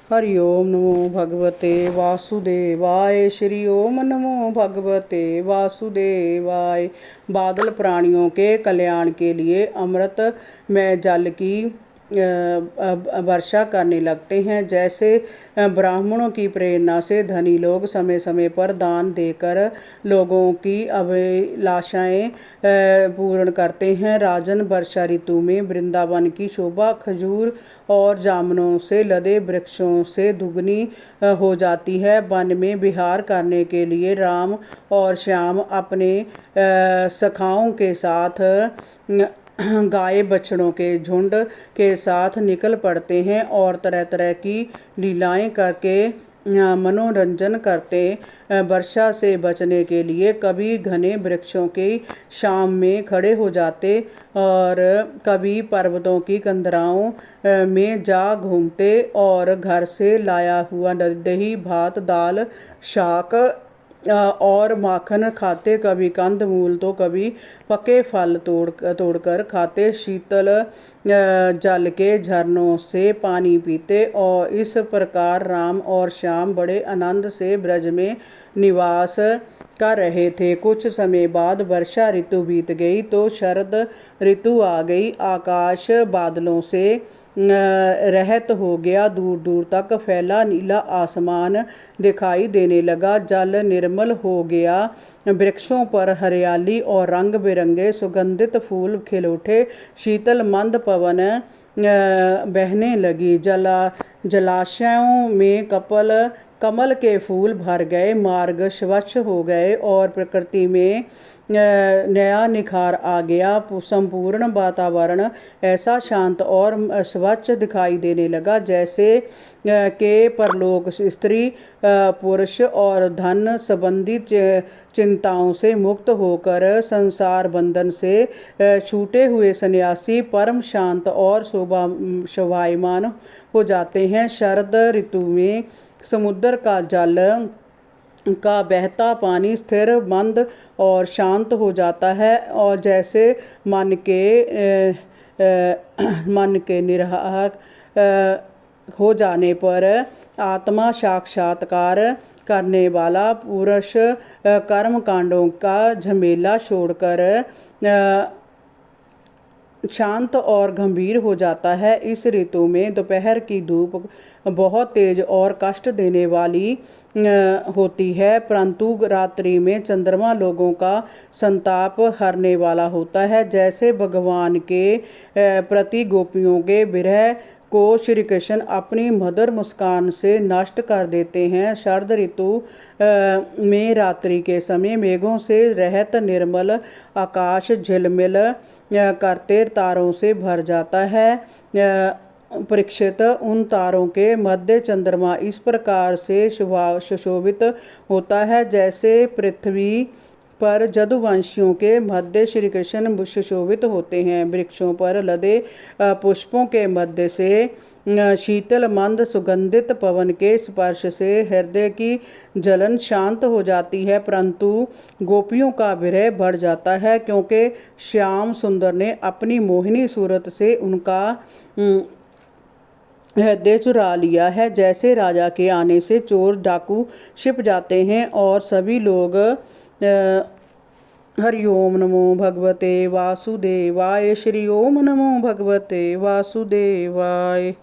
हरि ओम नमो भगवते वासुदेवाय। श्री ओम नमो भगवते वासुदेवाय। बादल प्राणियों के कल्याण के लिए अमृत में जल की वर्षा करने लगते हैं। जैसे ब्राह्मणों की प्रेरणा से धनी लोग समय समय पर दान देकर लोगों की अभिलाषाएं पूर्ण करते हैं। राजन, वर्षा ऋतु में वृंदावन की शोभा खजूर और जामुनों से लदे वृक्षों से दुगनी हो जाती है। वन में विहार करने के लिए राम और श्याम अपने सखाओं के साथ गाय बछड़ों के झुंड के साथ निकल पड़ते हैं और तरह तरह की लीलाएं करके मनोरंजन करते। वर्षा से बचने के लिए कभी घने वृक्षों की शाम में खड़े हो जाते और कभी पर्वतों की कंदराओं में जा घूमते और घर से लाया हुआ दही भात दाल शाक और माखन खाते। कभी कंद मूल तो कभी पके फल तोड़कर खाते। शीतल जल के झरनों से पानी पीते और इस प्रकार राम और श्याम बड़े आनंद से ब्रज में निवास कर रहे थे। कुछ समय बाद वर्षा ऋतु बीत गई तो शरद ऋतु आ गई। आकाश बादलों से रहत हो गया। दूर दूर तक फैला नीला आसमान दिखाई देने लगा। जल निर्मल हो गया। वृक्षों पर हरियाली और रंग बिरंगे सुगंधित फूल खिल उठे। शीतल मंद पवन बहने लगी। जलाशयों में कमल के फूल भर गए। मार्ग स्वच्छ हो गए और प्रकृति में नया निखार आ गया। संपूर्ण वातावरण ऐसा शांत और स्वच्छ दिखाई देने लगा जैसे के परलोक स्त्री पुरुष और धन संबंधी चिंताओं से मुक्त होकर संसार बंधन से छूटे हुए सन्यासी परम शांत और शोभायमान हो जाते हैं। शरद ऋतु में समुद्र का जल का बहता पानी स्थिर मंद और शांत हो जाता है और जैसे मन के निर्वाहक हो जाने पर आत्मा साक्षात्कार करने वाला पुरुष कर्म कांडों का झमेला छोड़कर शांत और गंभीर हो जाता है। इस ऋतु में दोपहर की धूप बहुत तेज और कष्ट देने वाली होती है, परंतु रात्रि में चंद्रमा लोगों का संताप हरने वाला होता है। जैसे भगवान के प्रति गोपियों के विरह को श्री कृष्ण अपनी मधुर मुस्कान से नष्ट कर देते हैं। शरद ऋतु में रात्रि के समय मेघों से रहित निर्मल आकाश झिलमिल करते तारों से भर जाता है। परीक्षित, उन तारों के मध्य चंद्रमा इस प्रकार से सुशोभित होता है जैसे पृथ्वी पर जदुवंशियों के मध्य श्री कृष्ण सुशोभित होते हैं। वृक्षों पर लदे पुष्पों के मध्य से शीतल मंद सुगंधित पवन के स्पर्श से हृदय की जलन शांत हो जाती है, परंतु गोपियों का विरह बढ़ जाता है क्योंकि श्याम सुंदर ने अपनी मोहिनी सूरत से उनका हृदय चुरा लिया है। जैसे राजा के आने से चोर डाकू छिप जाते हैं और सभी लोग हरि ओम नमो भगवते वासुदेवाय। श्री ओम नमो भगवते वासुदेवाय।